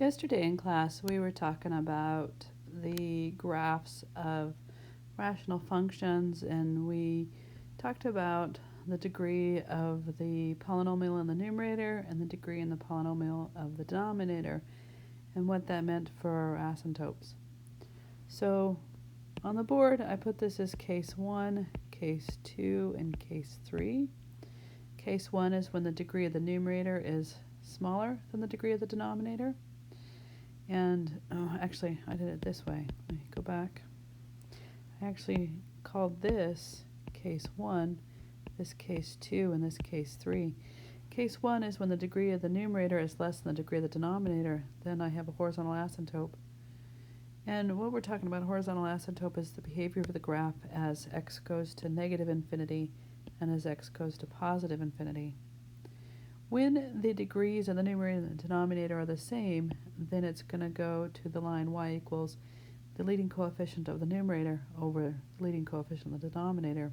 Yesterday in class, we were talking about the graphs of rational functions, and we talked about the degree of the polynomial in the numerator and the degree in the polynomial of the denominator, and what that meant for our asymptotes. So on the board, I put this as case 1, case 2, and case 3. Case 1 is when the degree of the numerator is smaller than the degree of the denominator. And actually, I did it this way. Let me go back. I actually called this case 1, this case 2, and this case 3. Case 1 is when the degree of the numerator is less than the degree of the denominator. Then I have a horizontal asymptote. And what we're talking about, horizontal asymptote, is the behavior of the graph as x goes to negative infinity and as x goes to positive infinity. When the degrees of the numerator and the denominator are the same, then it's going to go to the line y equals the leading coefficient of the numerator over the leading coefficient of the denominator.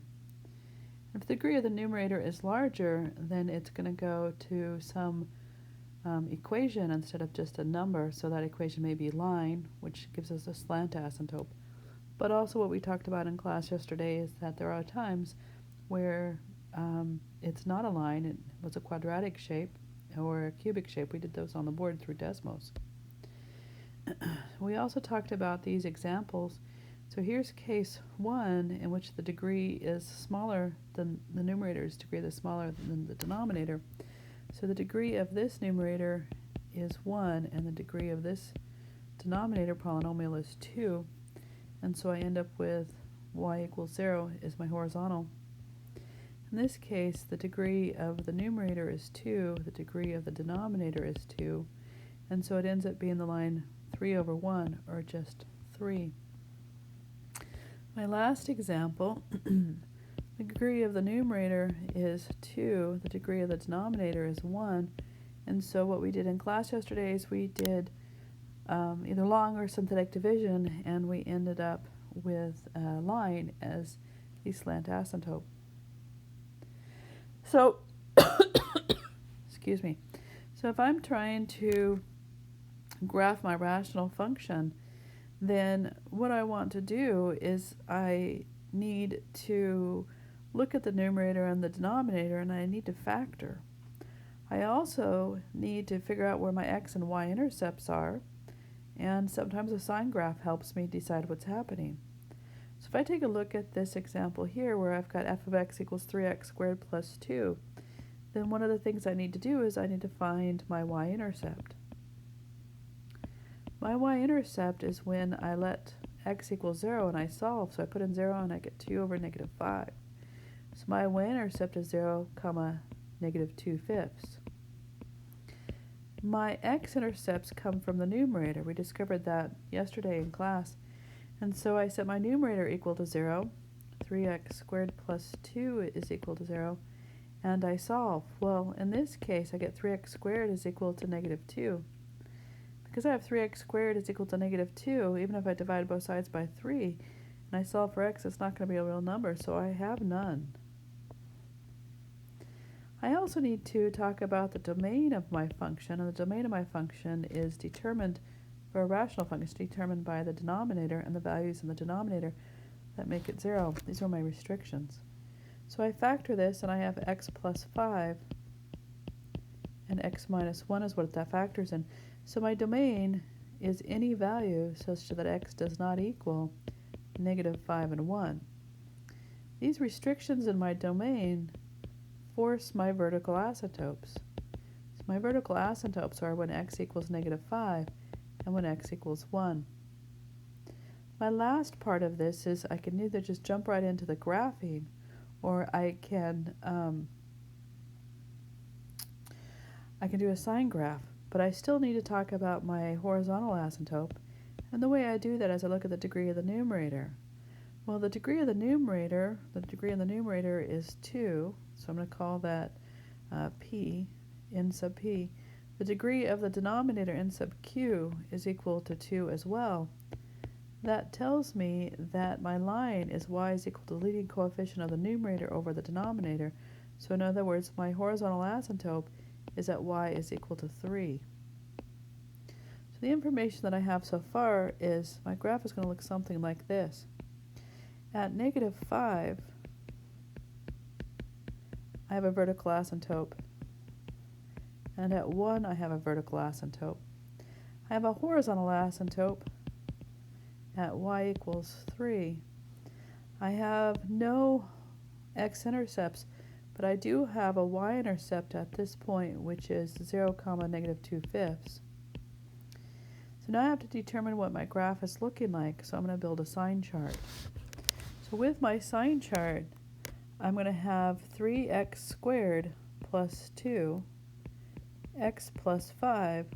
If the degree of the numerator is larger, then it's going to go to some equation instead of just a number, so that equation may be line, which gives us a slant asymptote. But also what we talked about in class yesterday is that there are times where it's not a line, it was a quadratic shape or a cubic shape. We did those on the board through Desmos. We also talked about these examples. So here's case 1, in which the degree is smaller than the numerator's degree is smaller than the denominator. So the degree of this numerator is 1, and the degree of this denominator polynomial is 2. And so I end up with y equals 0 is my horizontal. In this case, the degree of the numerator is 2, the degree of the denominator is 2, and so it ends up being the line 3 over 1, or just 3. My last example, the degree of the numerator is 2, the degree of the denominator is 1, and so what we did in class yesterday is we did either long or synthetic division, and we ended up with a line as the slant asymptote. So, excuse me. So if I'm trying to graph my rational function, then what I want to do is I need to look at the numerator and the denominator, and I need to factor. I also need to figure out where my x and y intercepts are, and sometimes a sign graph helps me decide what's happening. So if I take a look at this example here where I've got f of x equals 3x squared plus 2, then one of the things I need to do is I need to find my y-intercept. My y-intercept is when I let x equal 0 and I solve. So I put in 0 and I get 2 over negative 5. So my y-intercept is 0, negative 2/5. My x-intercepts come from the numerator. We discovered that yesterday in class. And so I set my numerator equal to 0, 3x squared plus 2 is equal to 0, and I solve. Well, in this case, I get 3x squared is equal to negative 2. Because I have 3x squared is equal to negative 2, even if I divide both sides by 3, and I solve for x, it's not going to be a real number, so I have none. I also need to talk about the domain of my function, and the domain of my function is determined, for a rational function, is determined by the denominator and the values in the denominator that make it 0. These are my restrictions. So I factor this, and I have x plus 5, and x minus 1 is what that factors in. So my domain is any value such that x does not equal negative 5 and 1. These restrictions in my domain force my vertical asymptotes. So my vertical asymptotes are when x equals negative 5 and when x equals 1. My last part of this is I can either just jump right into the graphing, or I can do a sign graph, but I still need to talk about my horizontal asymptote, and the way I do that is I look at the degree of the numerator. Well, the degree of the numerator is 2, so I'm going to call that p, n sub p. The degree of the denominator, n sub q, is equal to 2 as well. That tells me that my line is y is equal to the leading coefficient of the numerator over the denominator. So in other words, my horizontal asymptote is that y is equal to 3. So the information that I have so far is my graph is going to look something like this. At -5, I have a vertical asymptote. And at 1, I have a vertical asymptote. I have a horizontal asymptote at y equals 3. I have no x-intercepts, but I do have a y-intercept at this point, which is 0, -2/5. So now I have to determine what my graph is looking like, so I'm going to build a sign chart. So with my sign chart, I'm going to have 3x squared plus 2, x plus 5,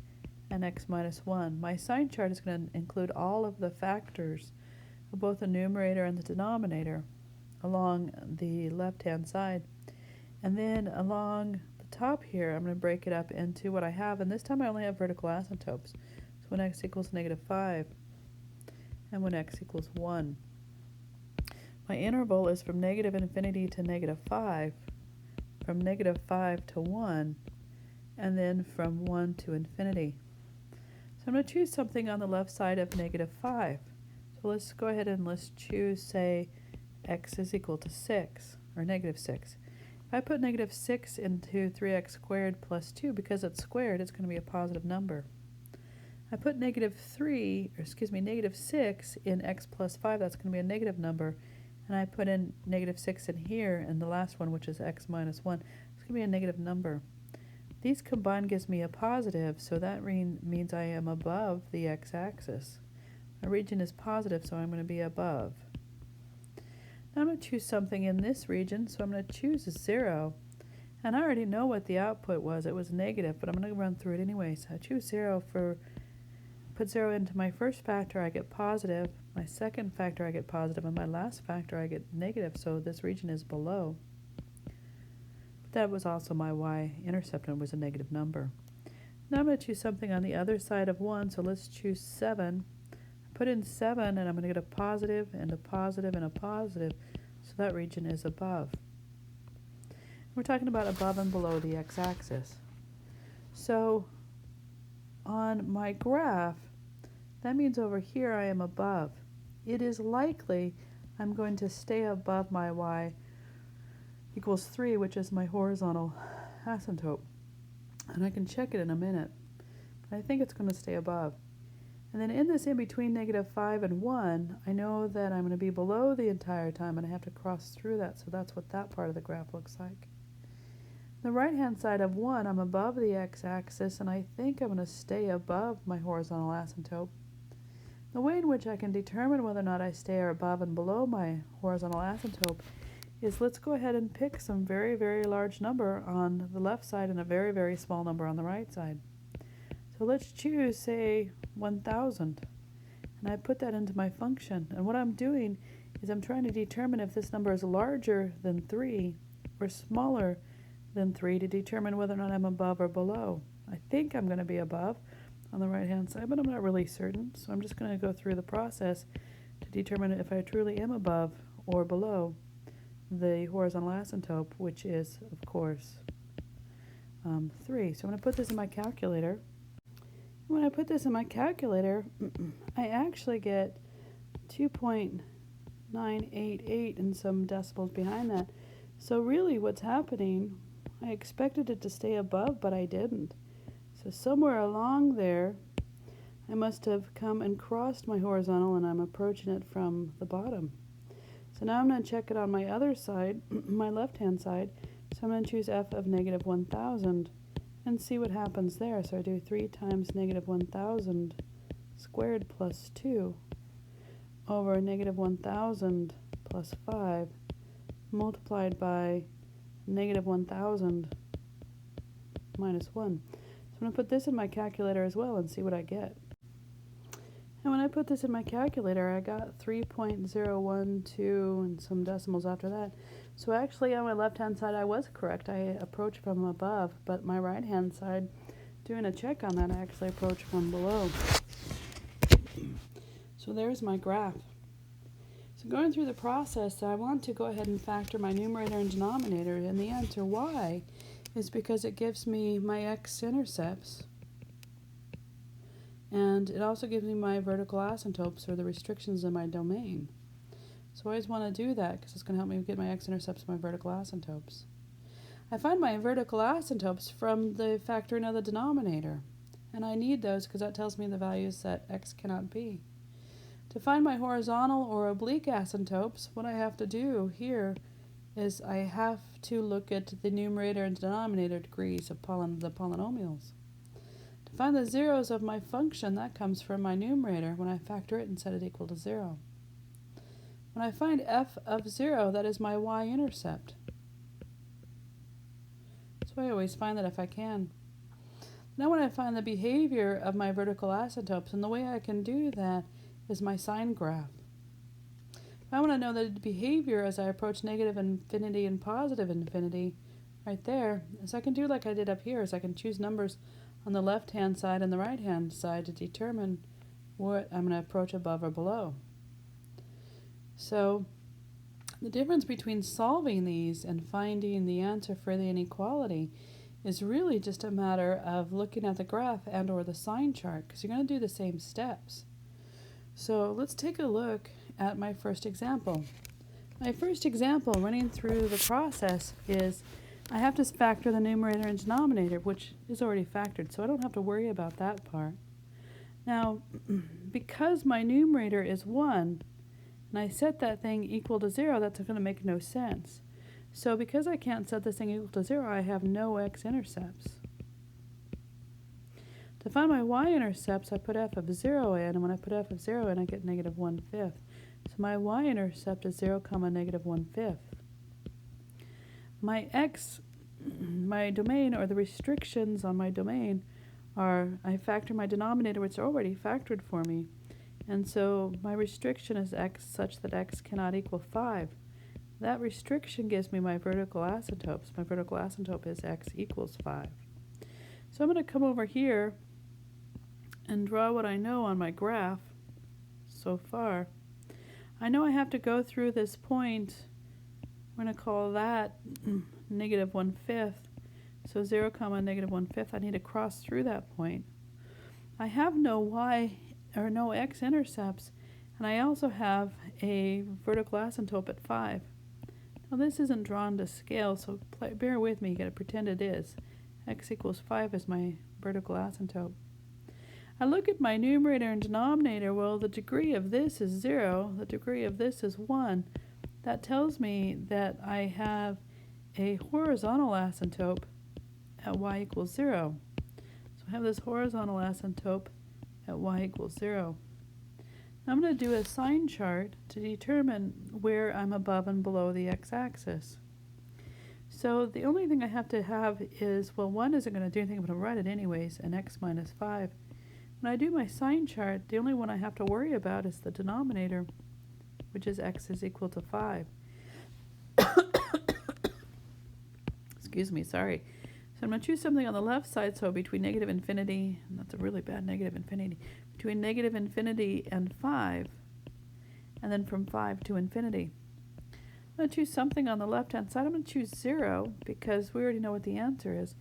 and x minus 1. My sign chart is going to include all of the factors of both the numerator and the denominator along the left-hand side. And then along the top here, I'm going to break it up into what I have, and this time I only have vertical asymptotes. So when x equals -5 and when x equals 1. My interval is from -infinity to -5, from -5 to 1, and then from 1 to infinity. So I'm going to choose something on the left side of -5. So let's go ahead and let's choose, say, x is equal to 6, or -6. If I put -6 into 3x squared plus 2, because it's squared, it's going to be a positive number. I put -6 in x plus 5, that's going to be a negative number. And I put in -6 in here, and the last one, which is x minus 1, it's going to be a negative number. These combined gives me a positive, so that means I am above the x-axis. My region is positive, so I'm going to be above. Now I'm going to choose something in this region, so I'm going to choose 0. And I already know what the output was. It was negative, but I'm going to run through it anyway. So I choose 0 for, put 0 into my first factor, I get positive. My second factor, I get positive, and my last factor, I get negative, so this region is below. But that was also my y-intercept, and it was a negative number. Now I'm going to choose something on the other side of 1, so let's choose 7. Put in 7, and I'm going to get a positive, and a positive, and a positive, so that region is above. We're talking about above and below the x-axis. So on my graph, that means over here I am above. It is likely I'm going to stay above my y equals 3, which is my horizontal asymptote. And I can check it in a minute. But I think it's going to stay above. And then in this in between -5 and 1, I know that I'm going to be below the entire time, and I have to cross through that, so that's what that part of the graph looks like. The right-hand side of 1, I'm above the x-axis, and I think I'm going to stay above my horizontal asymptote. The way in which I can determine whether or not I stay above and below my horizontal asymptote is, let's go ahead and pick some very, very large number on the left side and a very, very small number on the right side. So let's choose, say, 1,000. And I put that into my function. And what I'm doing is I'm trying to determine if this number is larger than 3 or smaller than 3 to determine whether or not I'm above or below. I think I'm going to be above on the right-hand side, but I'm not really certain. So I'm just going to go through the process to determine if I truly am above or below the horizontal asymptote, which is, of course, 3. So I'm going to put this in my calculator. When I put this in my calculator, I actually get 2.988 and some decimals behind that. So really what's happening, I expected it to stay above, but I didn't. So somewhere along there, I must have come and crossed my horizontal, and I'm approaching it from the bottom. So now I'm going to check it on my other side, my left-hand side. So I'm going to choose f of -1,000 and see what happens there. So I do 3 times -1,000 squared plus 2 over -1,000 plus 5 multiplied by -1,000 minus 1. So I'm going to put this in my calculator as well and see what I get. And when I put this in my calculator, I got 3.012 and some decimals after that. So actually on my left-hand side, I was correct. I approached from above, but my right-hand side, doing a check on that, I actually approached from below. So there's my graph. So going through the process, I want to go ahead and factor my numerator and denominator, and the answer y is because it gives me my X intercepts And it also gives me my vertical asymptotes, or the restrictions in my domain. So I always want to do that because it's going to help me get my x-intercepts and my vertical asymptotes. I find my vertical asymptotes from the factoring of the denominator. And I need those because that tells me the values that x cannot be. To find my horizontal or oblique asymptotes, what I have to do here is I have to look at the numerator and denominator degrees of the polynomials. To find the zeros of my function, that comes from my numerator when I factor it and set it equal to 0. When I find f of 0, that is my y-intercept. So I always find that if I can. Now when I find the behavior of my vertical asymptotes, and the way I can do that is my sign graph. If I want to know the behavior as I approach negative infinity and positive infinity, right there, is I can do like I did up here, is I can choose numbers on the left-hand side and the right-hand side to determine what I'm going to approach above or below. So the difference between solving these and finding the answer for the inequality is really just a matter of looking at the graph and or the sign chart, because you're going to do the same steps. So let's take a look at my first example. My first example running through the process is I have to factor the numerator and denominator, which is already factored, so I don't have to worry about that part. Now, because my numerator is 1, and I set that thing equal to 0, that's going to make no sense. So because I can't set this thing equal to 0, I have no x-intercepts. To find my y-intercepts, I put f of 0 in, and when I put f of 0 in, I get negative 1/5. So my y-intercept is 0, negative 1/5. My domain, or the restrictions on my domain, are I factor my denominator, which are already factored for me. And so my restriction is x such that x cannot equal 5. That restriction gives me my vertical asymptotes. My vertical asymptote is x equals 5. So I'm going to come over here and draw what I know on my graph so far. I know I have to go through this point. We're going to call that negative 1/5. So 0, negative 1/5. I need to cross through that point. I have no y or no x-intercepts, and I also have a vertical asymptote at 5. Now this isn't drawn to scale, so bear with me. You got to pretend it is. X equals 5 is my vertical asymptote. I look at my numerator and denominator. Well, the degree of this is 0. The degree of this is 1. That tells me that I have a horizontal asymptote at y equals 0. So I have this horizontal asymptote at y equals 0. Now I'm going to do a sign chart to determine where I'm above and below the x-axis. So the only thing I have to have is, well, 1 isn't going to do anything, but I'll write it anyways, and x minus 5. When I do my sign chart, the only one I have to worry about is the denominator, which is x is equal to 5. Excuse me, sorry. So I'm going to choose something on the left side, so between negative infinity, and that's a really bad negative infinity, between negative infinity and 5, and then from 5 to infinity. I'm going to choose something on the left-hand side. I'm going to choose 0, because we already know what the answer is.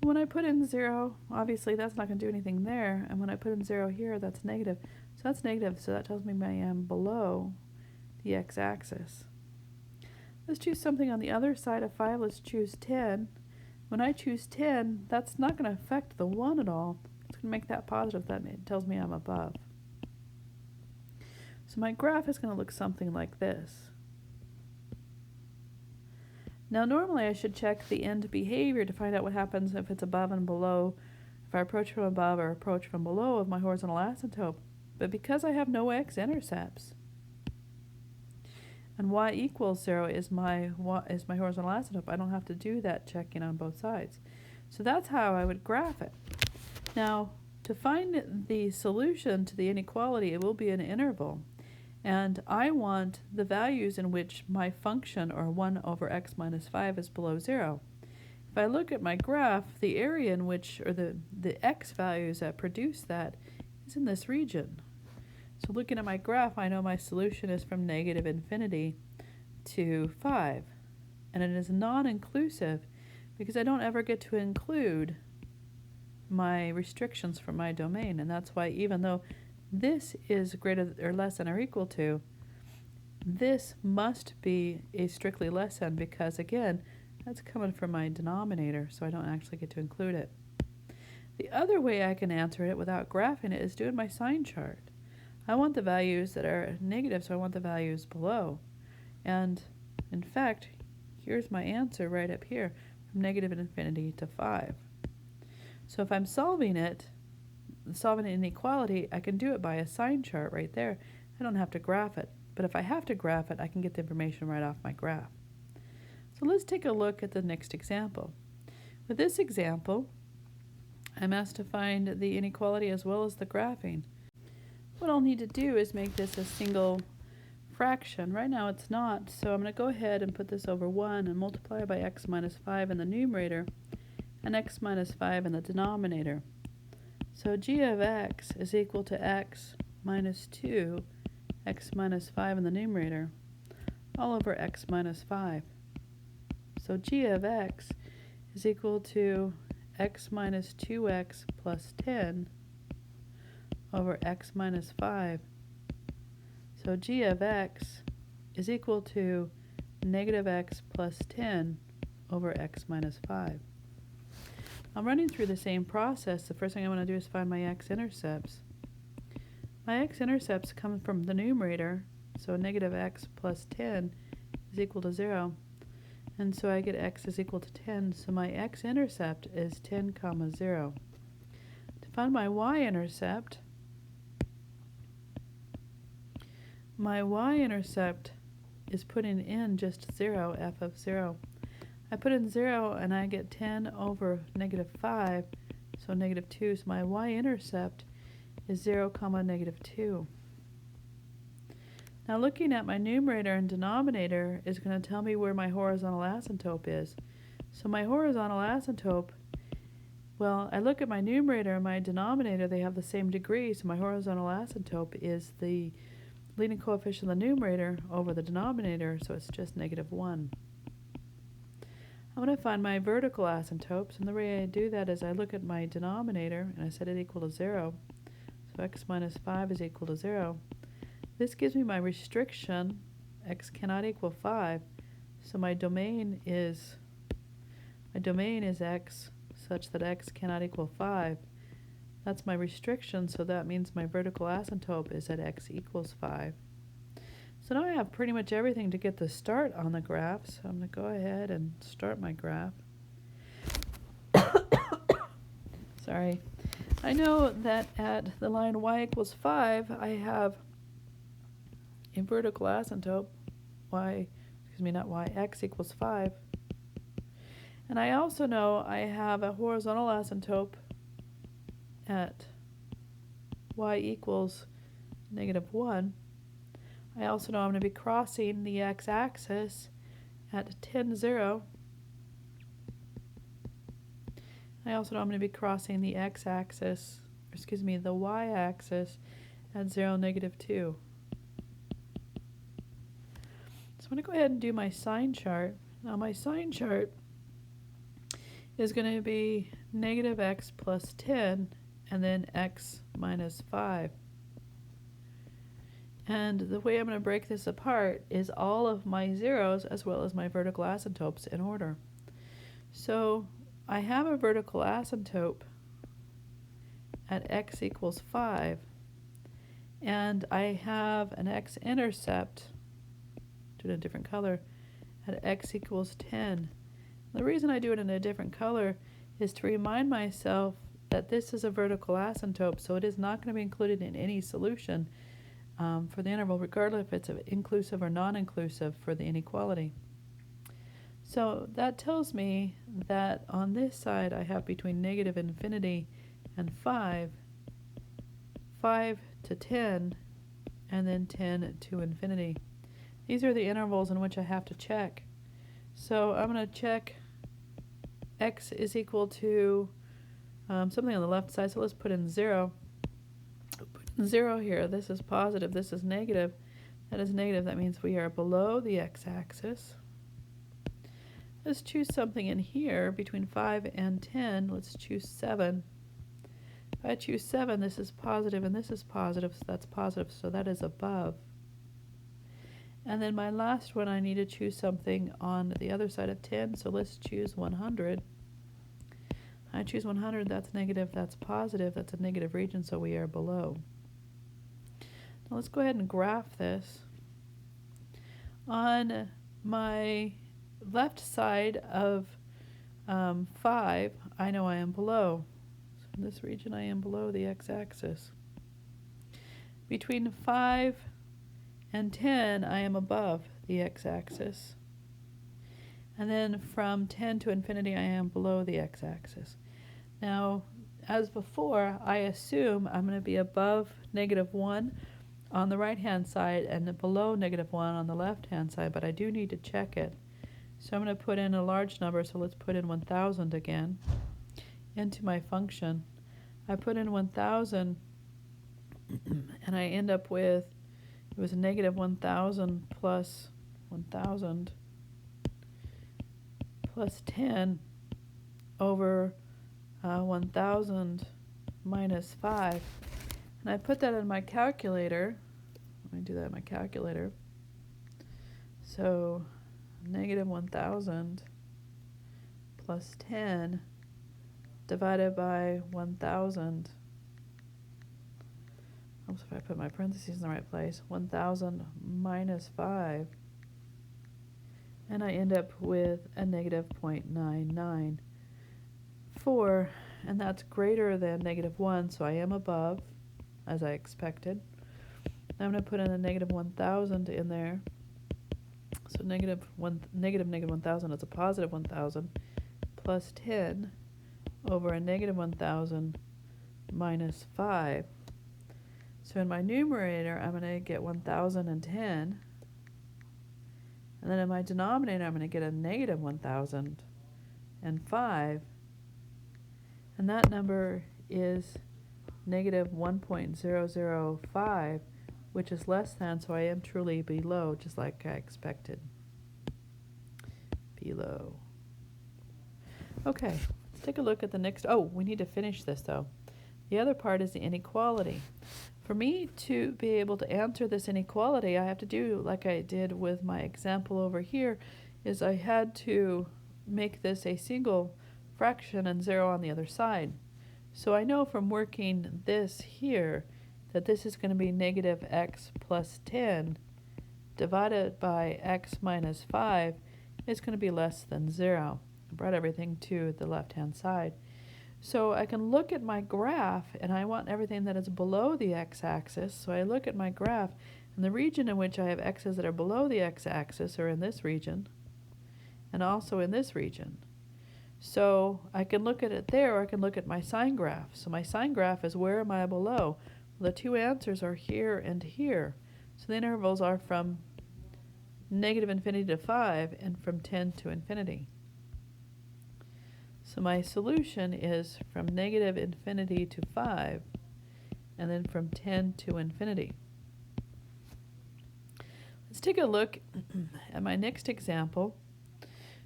When I put in 0, obviously that's not going to do anything there, and when I put in 0 here, that's negative. So that's negative, so that tells me I am below the x-axis. Let's choose something on the other side of 5. Let's choose 10. When I choose 10, that's not going to affect the 1 at all. It's going to make that positive. That tells me I'm above. So my graph is going to look something like this. Now normally I should check the end behavior to find out what happens if it's above and below, if I approach from above or approach from below of my horizontal asymptote. But because I have no x-intercepts, and y equals 0 is my horizontal asymptote, I don't have to do that checking on both sides. So that's how I would graph it. Now, to find the solution to the inequality, it will be an interval. And I want the values in which my function, or 1 over x minus 5, is below 0. If I look at my graph, the area in which, or the x values that produce that, is in this region. So looking at my graph, I know my solution is from negative infinity to 5. And it is non-inclusive because I don't ever get to include my restrictions for my domain. And that's why even though this is greater or less than or equal to, this must be a strictly less than, because again, that's coming from my denominator, so I don't actually get to include it. The other way I can answer it without graphing it is doing my sign chart. I want the values that are negative, so I want the values below. And in fact, here's my answer right up here, from negative infinity to 5. So if I'm solving an inequality, I can do it by a sign chart right there. I don't have to graph it. But if I have to graph it, I can get the information right off my graph. So let's take a look at the next example. With this example, I'm asked to find the inequality as well as the graphing. What I'll need to do is make this a single fraction. Right now it's not, so I'm going to go ahead and put this over 1 and multiply by x minus 5 in the numerator and x minus 5 in the denominator. So g of x is equal to x minus 2, x minus 5 in the numerator, all over x minus 5. So g of x is equal to x minus 2x plus 10 over x minus 5. So g of x is equal to negative x plus 10 over x minus 5. I'm running through the same process. The first thing I want to do is find my x-intercepts. My x-intercepts come from the numerator, so negative x plus 10 is equal to 0. And so I get x is equal to 10, so my x-intercept is 10, 0. To find my y-intercept, my y-intercept is putting in just 0, f of 0. I put in 0 and I get 10 over negative 5, so negative 2. So my y-intercept is 0, negative 2. Now looking at my numerator and denominator is going to tell me where my horizontal asymptote is. So my horizontal asymptote, well, I look at my numerator and my denominator, they have the same degree, so my horizontal asymptote is the leading coefficient of the numerator over the denominator, so it's just negative 1. I'm going to find my vertical asymptotes, and the way I do that is I look at my denominator, and I set it equal to 0. So x minus 5 is equal to 0. This gives me my restriction, x cannot equal 5, so my domain is x such that x cannot equal 5. That's my restriction, so that means my vertical asymptote is at x equals 5. So now I have pretty much everything to get the start on the graph, so I'm going to go ahead and start my graph. Sorry. I know that at the line y equals 5, I have a vertical asymptote, x equals 5. And I also know I have a horizontal asymptote at y equals negative 1. I also know I'm going to be crossing the x-axis at 10, 0. I also know I'm going to be crossing the x-axis, the y-axis at 0, negative 2. So I'm going to go ahead and do my sign chart. Now my sign chart is going to be negative x plus 10 and then x minus 5. And the way I'm going to break this apart is all of my zeros as well as my vertical asymptotes in order. So I have a vertical asymptote at x equals 5, and I have an x-intercept, do it in a different color, at x equals 10. The reason I do it in a different color is to remind myself that this is a vertical asymptote, so it is not going to be included in any solution for the interval, regardless if it's inclusive or non-inclusive for the inequality. So that tells me that on this side I have between negative infinity and 5, 5 to 10, and then 10 to infinity. These are the intervals in which I have to check. So I'm going to check x is equal to something on the left side, so let's put in 0. Put in 0 here. This is positive, this is negative. That is negative, that means we are below the x-axis. Let's choose something in here between 5 and 10. Let's choose 7. If I choose 7, this is positive and this is positive, so that's positive, so that is above. And then my last one, I need to choose something on the other side of 10, so let's choose 100. I choose 100, that's negative, that's positive, that's a negative region, so we are below. Now let's go ahead and graph this. On my left side of 5, I know I am below. So in this region, I am below the x-axis. Between 5 and 10, I am above the x-axis. And then from 10 to infinity, I am below the x-axis. Now, as before, I assume I'm going to be above -1 on the right-hand side and below -1 on the left-hand side, but I do need to check it. So I'm going to put in a large number, so let's put in 1,000 again into my function. I put in 1,000, and I end up with, it was -1,000 plus 1,000 plus 10 over 1,000 minus 5. And I put that in my calculator. Let me do that in my calculator. So -1,000 plus 10 divided by 1,000. Oops, if I put my parentheses in the right place. 1,000 minus 5. And I end up with a -0.994. And that's greater than -1, so I am above, as I expected. Now I'm going to put in a -1,000 in there. So negative 1,000 is a positive 1,000 plus 10 over a -1,000 minus 5. So in my numerator, I'm going to get 1,010. And then in my denominator, I'm going to get a -1,005. And that number is -1.005, which is less than, so I am truly below, just like I expected. Below. Okay, let's take a look at the next. Oh, we need to finish this, though. The other part is the inequality. For me to be able to answer this inequality, I have to do like I did with my example over here, is I had to make this a single fraction and 0 on the other side. So I know from working this here that this is going to be -x plus 10 divided by x minus 5 is going to be less than 0. I brought everything to the left-hand side. So I can look at my graph, and I want everything that is below the x-axis. So I look at my graph, and the region in which I have x's that are below the x-axis are in this region, and also in this region. So I can look at it there, or I can look at my sine graph. So my sine graph is where am I below? Well, the two answers are here and here. So the intervals are from -infinity to 5 and from 10 to infinity. So my solution is from -infinity to 5 and then from 10 to infinity. Let's take a look at my next example.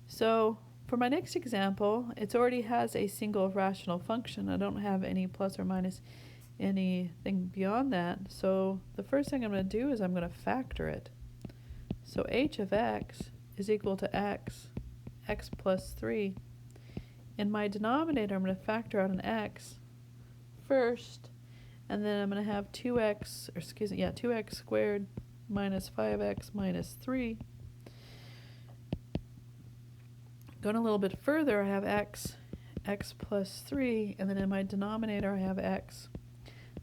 So for my next example, it already has a single rational function. I don't have any plus or minus anything beyond that. So the first thing I'm going to do is I'm going to factor it. So h of x is equal to x plus 3. In my denominator, I'm going to factor out an x first, and then I'm going to have 2x squared minus 5x minus 3. Going a little bit further, I have x plus 3, and then in my denominator, I have x.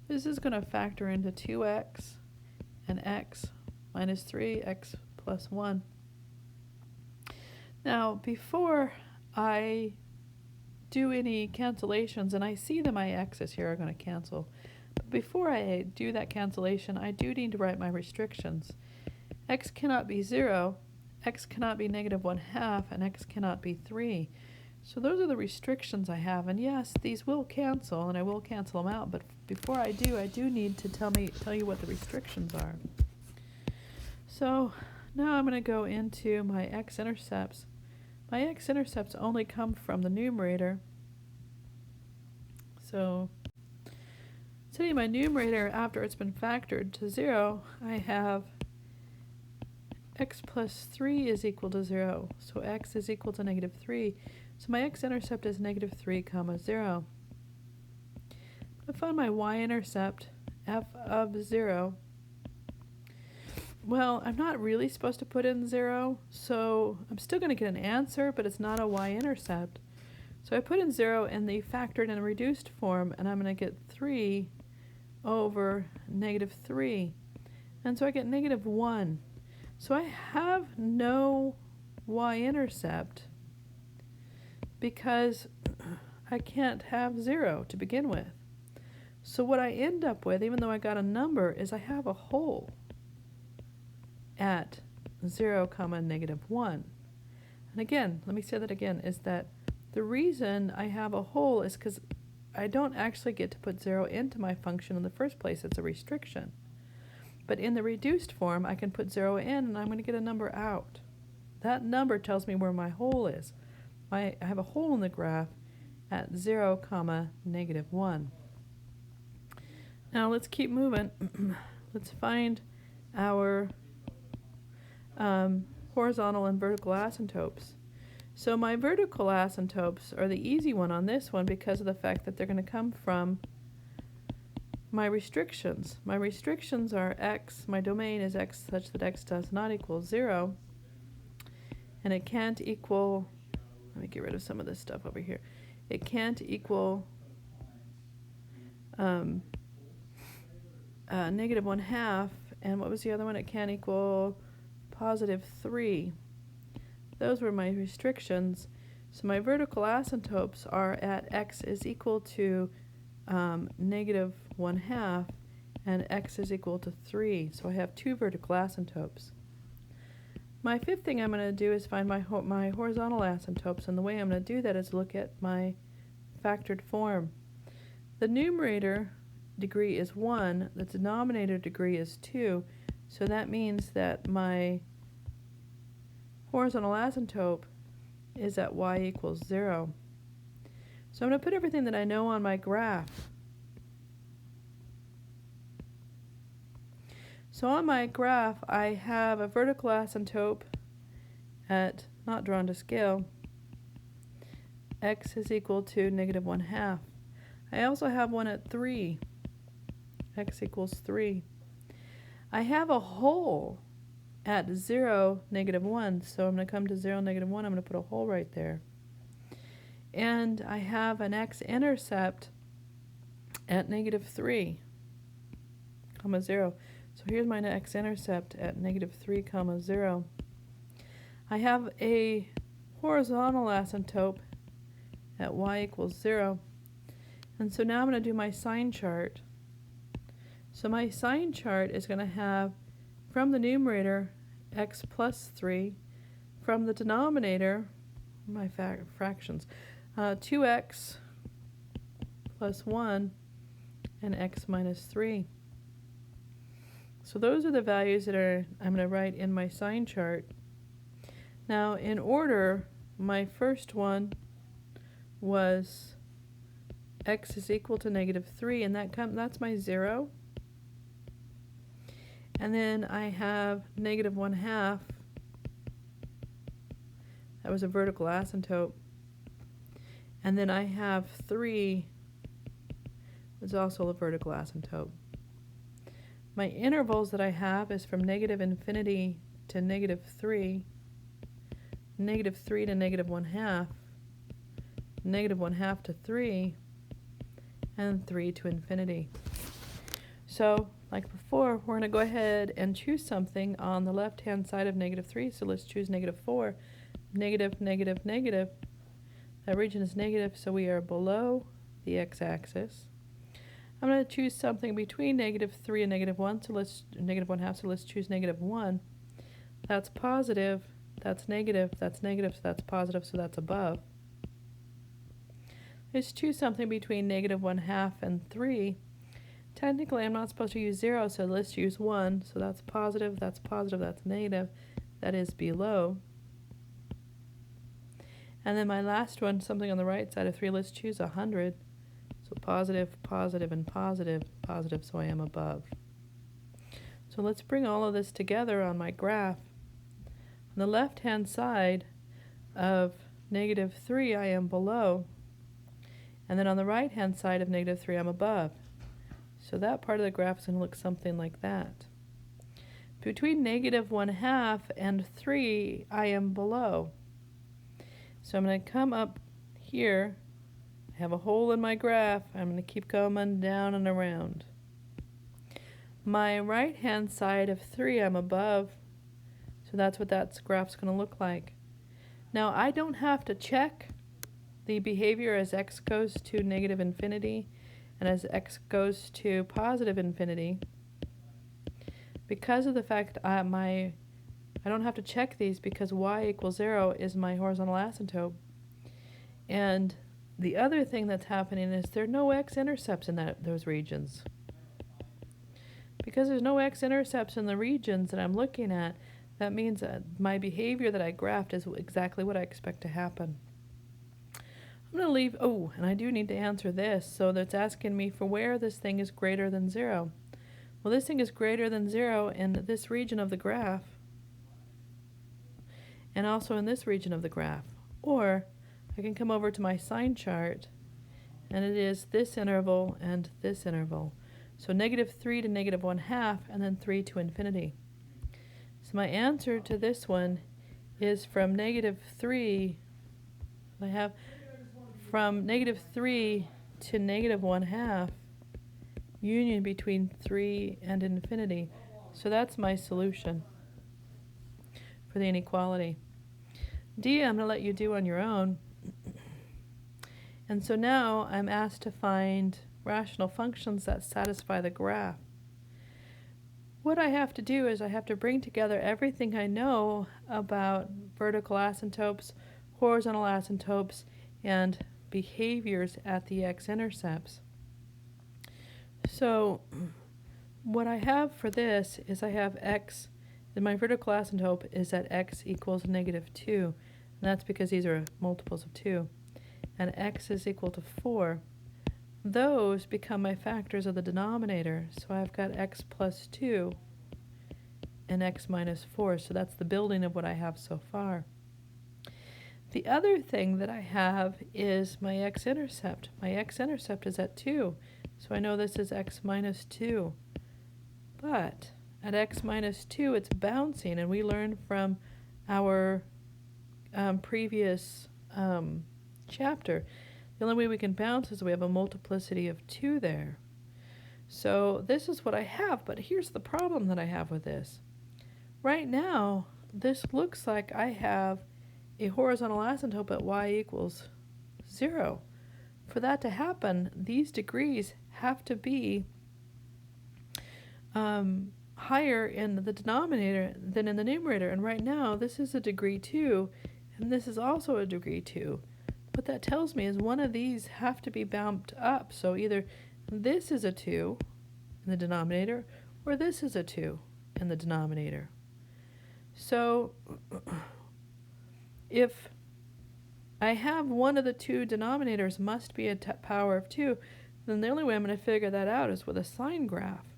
This is going to factor into 2x and x minus 3, x plus 1. Now, before I do any cancellations, and I see that my x's here are going to cancel, but before I do that cancellation, I do need to write my restrictions. X cannot be 0, x cannot be -1/2, and x cannot be 3. So those are the restrictions I have, and yes, these will cancel, and I will cancel them out, but before I do need to tell you what the restrictions are. So now I'm going to go into my x-intercepts. My x-intercepts only come from the numerator. So Setting my numerator after it's been factored to 0, I have x plus 3 is equal to 0. So x is equal to negative 3. So my x-intercept is negative 3 comma 0. I find my y-intercept, f of 0. Well, I'm not really supposed to put in 0, so I'm still going to get an answer, but it's not a y-intercept. So I put in 0 in the factored and reduced form, and I'm going to get 3 over negative 3. And so I get negative 1. So I have no y-intercept because I can't have 0 to begin with. So what I end up with, even though I got a number, is I have a hole at 0 comma negative 1. And again, let me say that again, is that the reason I have a hole is because I don't actually get to put 0 into my function in the first place. It's a restriction. But in the reduced form, I can put 0 in, and I'm going to get a number out. That number tells me where my hole is. I have a hole in the graph at 0 comma negative 1. Now let's keep moving. Let's find our horizontal and vertical asymptotes. So my vertical asymptotes are the easy one on this one because of the fact that they're going to come from my restrictions. My restrictions are x, my domain is x such that x does not equal 0, and it can't equal, let me get rid of some of this stuff over here, it can't equal negative 1/2, and what was the other one? It can't equal positive 3. Those were my restrictions. So my vertical asymptotes are at x is equal to negative 1/2 and x is equal to 3. So I have 2 vertical asymptotes. My fifth thing I'm going to do is find my horizontal asymptotes, and the way I'm going to do that is look at my factored form. The numerator degree is 1, the denominator degree is 2, so that means that my horizontal asymptote is at y equals 0. So I'm going to put everything that I know on my graph. So on my graph, I have a vertical asymptote at, not drawn to scale, x is equal to negative 1/2. I also have one at 3, x equals 3. I have a hole at 0, negative 1, so I'm going to come to 0, negative 1, I'm going to put a hole right there. And I have an x-intercept at negative 3, comma 0. So here's my x-intercept at negative 3, comma 0. I have a horizontal asymptote at y equals 0. And so now I'm going to do my sign chart. So my sign chart is going to have, from the numerator, x plus 3, from the denominator, my fractions, 2x plus 1, and x minus 3. So those are the values that I'm going to write in my sign chart. Now, in order, my first one was x is equal to negative 3, and that's my 0. And then I have negative 1/2. That was a vertical asymptote. And then I have 3, was also a vertical asymptote. My intervals that I have is from negative infinity to negative 3, negative 3 to negative 1/2, negative 1/2 to 3, and 3 to infinity. So, like before, we're going to go ahead and choose something on the left-hand side of negative 3. So let's choose negative 4. Negative, negative, negative. That region is negative, so we are below the x-axis. I'm going to choose something between negative 3 and negative 1. So let's negative 1/2. So let's choose negative 1. That's positive. That's negative. That's negative. So that's positive. So that's above. Let's choose something between negative 1/2 and 3. Technically, I'm not supposed to use 0, so let's use 1. So that's positive, that's negative. That is below. And then my last one, something on the right side of 3, let's choose 100. So positive, positive, and positive. positive, so I am above. So let's bring all of this together on my graph. On the left-hand side of -3, I am below. And then on the right-hand side of -3, I'm above. So that part of the graph is going to look something like that. Between -1/2 and 3, I am below. So I'm going to come up here. I have a hole in my graph. I'm going to keep coming down and around. My right-hand side of 3, I'm above. So that's what that graph's going to look like. Now, I don't have to check the behavior as x goes to -infinity and as x goes to +infinity, because of the fact I don't have to check these, because y = 0 is my horizontal asymptote. And the other thing that's happening is there are no x-intercepts in those regions. Because there's no x-intercepts in the regions that I'm looking at, that means that my behavior that I graphed is exactly what I expect to happen. I'm going to leave, and I do need to answer this. So that's asking me for where this thing is greater than 0. Well, this thing is greater than 0 in this region of the graph, and also in this region of the graph. Or I can come over to my sign chart, and it is this interval and this interval. So -3 to -1/2, and then 3 to infinity. So my answer to this one is from -3, I have from -3 to -1/2, union between 3 and infinity. So that's my solution for the inequality. D, I'm going to let you do on your own. And so now I'm asked to find rational functions that satisfy the graph. What I have to do is I have to bring together everything I know about vertical asymptotes, horizontal asymptotes, and behaviors at the x-intercepts. So what I have for this is I have x, and my vertical asymptote is at x equals -2, and that's because these are multiples of 2, and x is equal to 4. Those become my factors of the denominator, so I've got x plus 2 and x minus 4, so that's the building of what I have so far. The other thing that I have is my x-intercept. My x-intercept is at 2, so I know this is x minus 2. But at x minus 2, it's bouncing, and we learned from our previous chapter, the only way we can bounce is we have a multiplicity of 2 there. So this is what I have, but here's the problem that I have with this. Right now, this looks like I have a horizontal asymptote at y equals 0. For that to happen, these degrees have to be higher in the denominator than in the numerator. And right now, this is a degree 2, and this is also a degree 2. What that tells me is one of these have to be bumped up. So either this is a 2 in the denominator, or this is a 2 in the denominator. So if I have one of the two denominators must be a power of 2, then the only way I'm going to figure that out is with a sign graph.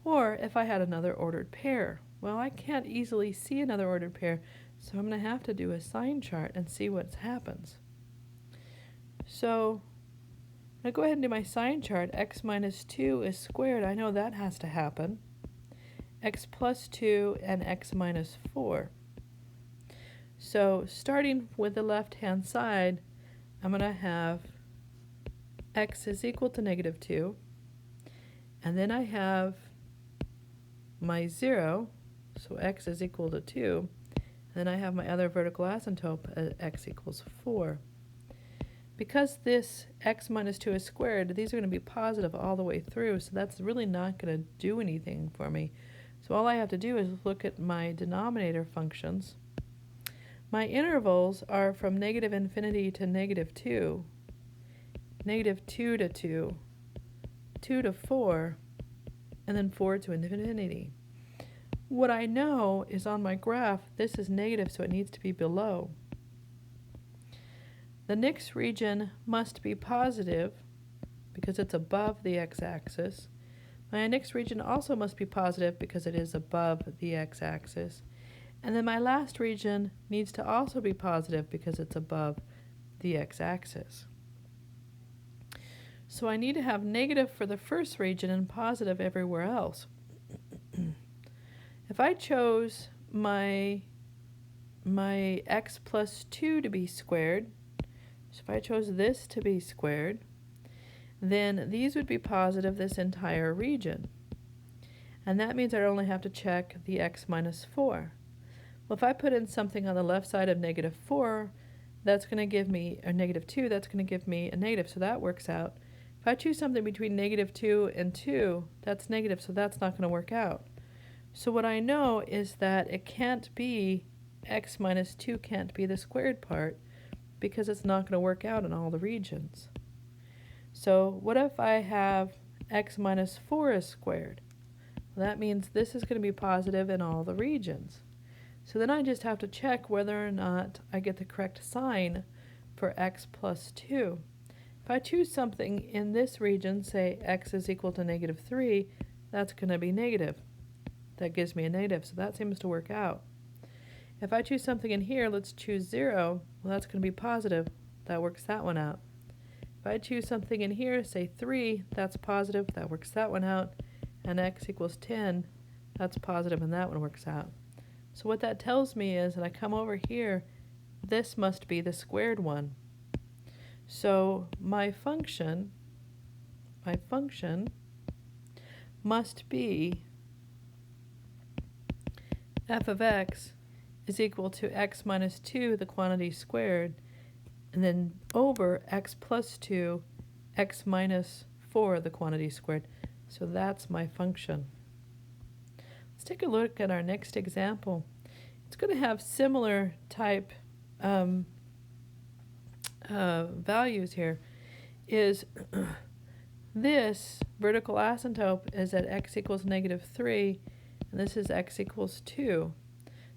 Or if I had another ordered pair. Well, I can't easily see another ordered pair, so I'm going to have to do a sign chart and see what happens. So I'm going to go ahead and do my sign chart. X minus 2 is squared. I know that has to happen. X plus 2 and x minus 4. So starting with the left-hand side, I'm going to have x is equal to -2. And then I have my 0, so x is equal to 2. And then I have my other vertical asymptote at x equals 4. Because this x minus 2 is squared, these are going to be positive all the way through, so that's really not going to do anything for me. So all I have to do is look at my denominator functions. My intervals are from -infinity to -2, -2 to 2, 2 to 4, and then 4 to infinity. What I know is on my graph, this is negative, so it needs to be below. The next region must be positive because it's above the x-axis, My next region also must be positive because it is above the x-axis. And then my last region needs to also be positive because it's above the x-axis. So I need to have negative for the first region and positive everywhere else. If I chose my x plus 2 to be squared, so if I chose this to be squared, then these would be positive this entire region. And that means I only have to check the x minus 4. Well, if I put in something on the left side of negative 4, that's going to give me, or negative 2, that's going to give me a negative, so that works out. If I choose something between negative 2 and 2, that's negative, so that's not going to work out. So what I know is that it can't be, x minus 2 can't be the squared part, because it's not going to work out in all the regions. So what if I have x minus 4 is squared? Well, that means this is going to be positive in all the regions. So then I just have to check whether or not I get the correct sign for x plus 2. If I choose something in this region, say x is equal to negative 3, that's going to be negative. That gives me a negative, so that seems to work out. If I choose something in here, let's choose 0, well, that's going to be positive. That works that one out. If I choose something in here, say 3, that's positive. That works that one out. And x equals 10, that's positive, and that one works out. So what that tells me is that I come over here, this must be the squared one. So my function must be f of x is equal to x minus 2, the quantity squared, and then over x plus 2, x minus 4, the quantity squared. So that's my function. Let's take a look at our next example. It's going to have similar type values here. Is this vertical asymptote is at x equals negative 3, and this is x equals 2.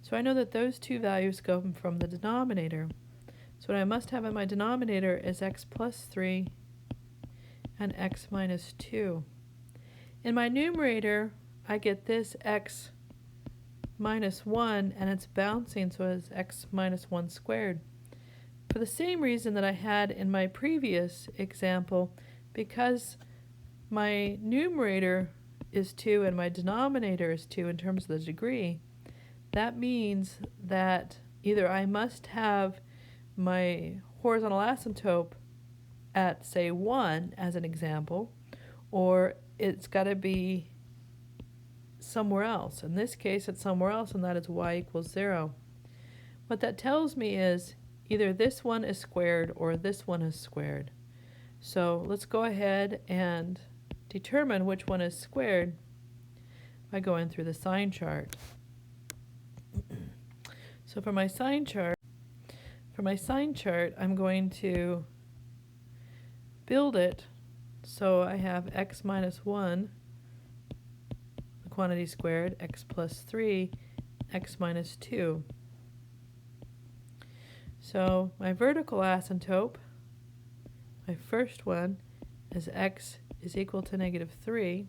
So I know that those two values go from the denominator. So what I must have in my denominator is x plus 3 and x minus 2. In my numerator, I get this x minus 1, and it's bouncing, so it's x minus 1 squared. For the same reason that I had in my previous example, because my numerator is 2 and my denominator is 2 in terms of the degree, that means that either I must have my horizontal asymptote at, say, 1 as an example, or it's got to be somewhere else. In this case, it's somewhere else, and that is y equals 0. What that tells me is either this one is squared or this one is squared. So let's go ahead and determine which one is squared by going through the sign chart. So for my sign chart, I'm going to build it so I have x minus 1, the quantity squared, x plus 3, x minus 2. So my vertical asymptote, my first one, is x is equal to negative 3.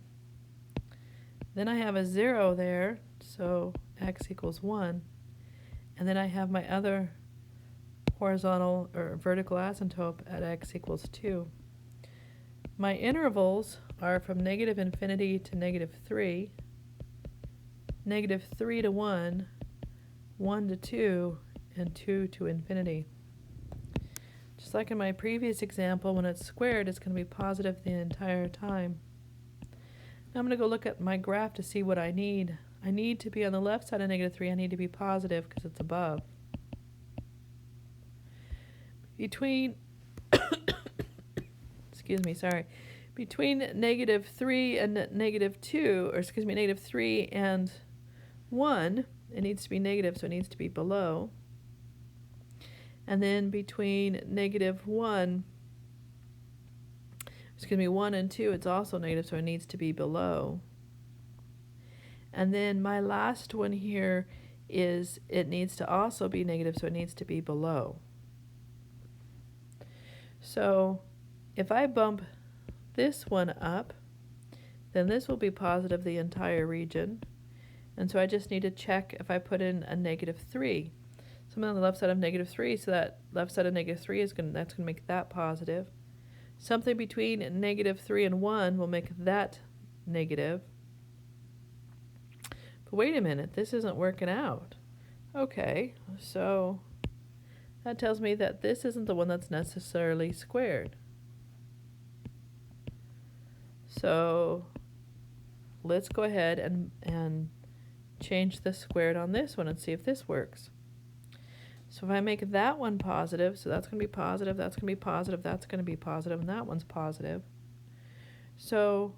Then I have a 0 there, so x equals 1. And then I have my other horizontal or vertical asymptote at x equals 2. My intervals are from negative infinity to negative 3, negative 3 to 1, 1 to 2, and 2 to infinity. Just like in my previous example, when it's squared, it's going to be positive the entire time. Now I'm going to go look at my graph to see what I need. I need to be on the left side of negative 3. I need to be positive because it's above. Between between negative 3 and negative 2, or excuse me, negative 3 and 1, it needs to be negative, so it needs to be below. And then between negative 1 and 2, it's also negative, so it needs to be below. And then my last one here is it needs to also be negative, so it needs to be below. So if I bump this one up, then this will be positive the entire region. And so I just need to check if I put in a -3. Something on the left side of -3, so that left side of -3 is that's going to make that positive. Something between -3 and 1 will make that negative. But wait a minute, this isn't working out. Okay, so that tells me that this isn't the one that's necessarily squared. So let's go ahead and change the squared on this one and see if this works. So if I make that one positive, so that's going to be positive, that's going to be positive, that's going to be positive, and that one's positive. So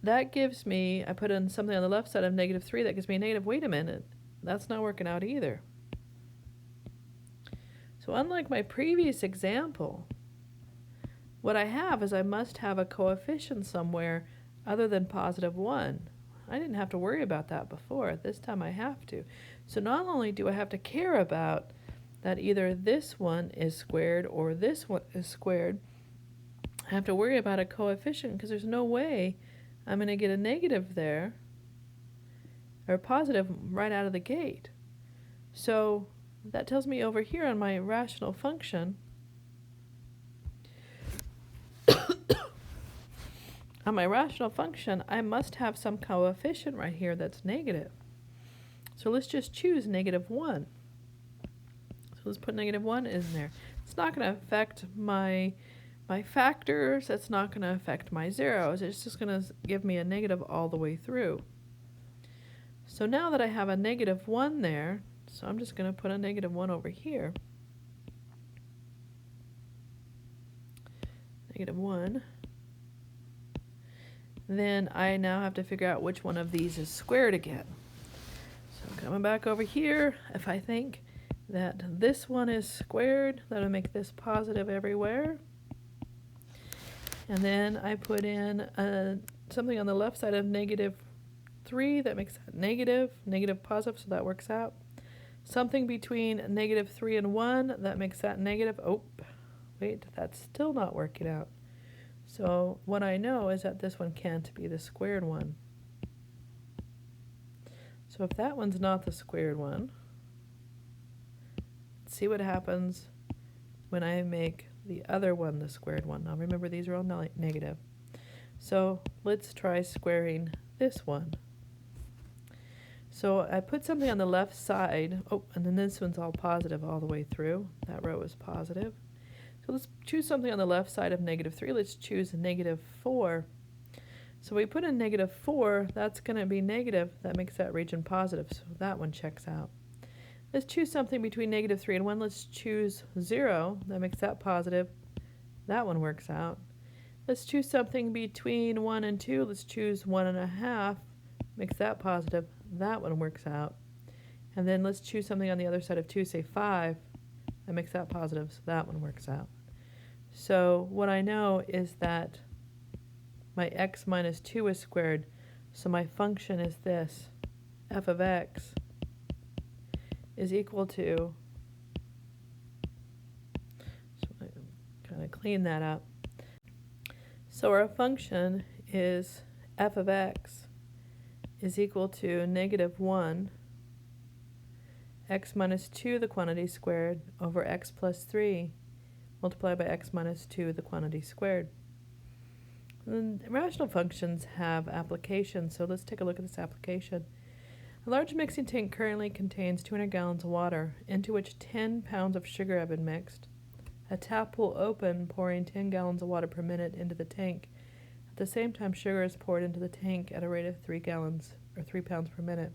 that gives me, I put in something on the left side of -3, that gives me a negative. Wait a minute, that's not working out either. So unlike my previous example, what I have is I must have a coefficient somewhere other than +1. I didn't have to worry about that before. This time I have to. So not only do I have to care about that either this one is squared or this one is squared, I have to worry about a coefficient because there's no way I'm going to get a negative there or a positive right out of the gate. So that tells me over here on my rational function, I must have some coefficient right here that's negative. So let's just choose -1. So let's put -1 in there. It's not going to affect my factors. It's not going to affect my zeros. It's just going to give me a negative all the way through. So now that I have a -1 there, so I'm just going to put a -1 over here. -1. Then I now have to figure out which one of these is squared again. So coming back over here, if I think that this one is squared, that'll make this positive everywhere. And then I put in something on the left side of -3 that makes that negative positive, so that works out. Something between -3 and 1 that makes that negative. Oh, wait, that's still not working out. So what I know is that this one can't be the squared one. So if that one's not the squared one, let's see what happens when I make the other one the squared one. Now remember, these are all negative. So let's try squaring this one. So I put something on the left side. Oh, and then this one's all positive all the way through. That row is positive. So let's choose something on the left side of -3. Let's choose -4. So we put in -4, that's going to be negative. That makes that region positive, so that one checks out. Let's choose something between -3 and 1. Let's choose 0. That makes that positive. That one works out. Let's choose something between 1 and 2. Let's choose 1.5. Makes that positive. That one works out. And then let's choose something on the other side of 2, say 5. That makes that positive, so that one works out. So what I know is that my x minus 2 is squared, so my function is this. F of x is equal to, so I kind of clean that up. So our function is f of x is equal to -1 x minus 2 the quantity squared over x plus 3 multiplied by x minus 2 the quantity squared. And rational functions have applications, so let's take a look at this application. A large mixing tank currently contains 200 gallons of water, into which 10 pounds of sugar have been mixed. A tap will open, pouring 10 gallons of water per minute into the tank. At the same time, sugar is poured into the tank at a rate of 3 gallons, or 3 pounds per minute.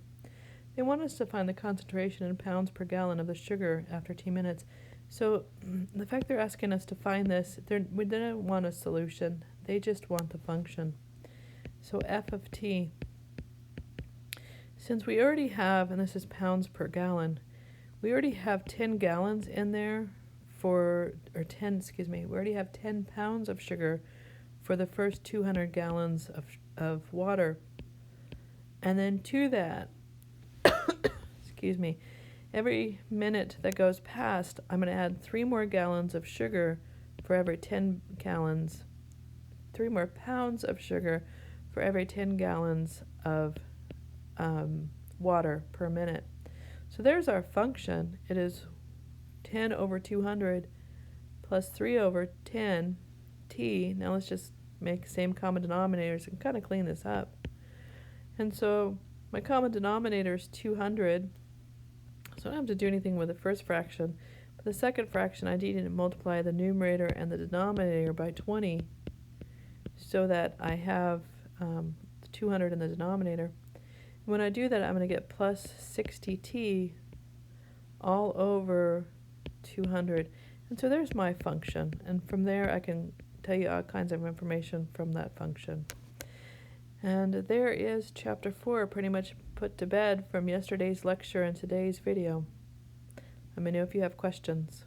They want us to find the concentration in pounds per gallon of the sugar after T minutes. So the fact they're asking us to find this, we don't want a solution. They just want the function. So f of t. Since we already have, and this is pounds per gallon, we already have 10 gallons in there we already have 10 pounds of sugar for the first 200 gallons of water. And then to that, every minute that goes past, I'm going to add 3 more gallons of sugar for every 10 gallons, 3 more pounds of sugar for every 10 gallons of water per minute. So there's our function. It is 10 over 200 plus 3 over 10 t. Now let's just make same common denominators and kind of clean this up. And so my common denominator is 200. So I don't have to do anything with the first fraction. But the second fraction, I need to multiply the numerator and the denominator by 20 so that I have 200 in the denominator. When I do that, I'm going to get plus 60t all over 200. And so there's my function. And from there, I can tell you all kinds of information from that function. And there is Chapter 4 pretty much put to bed from yesterday's lecture and today's video. Let me know if you have questions.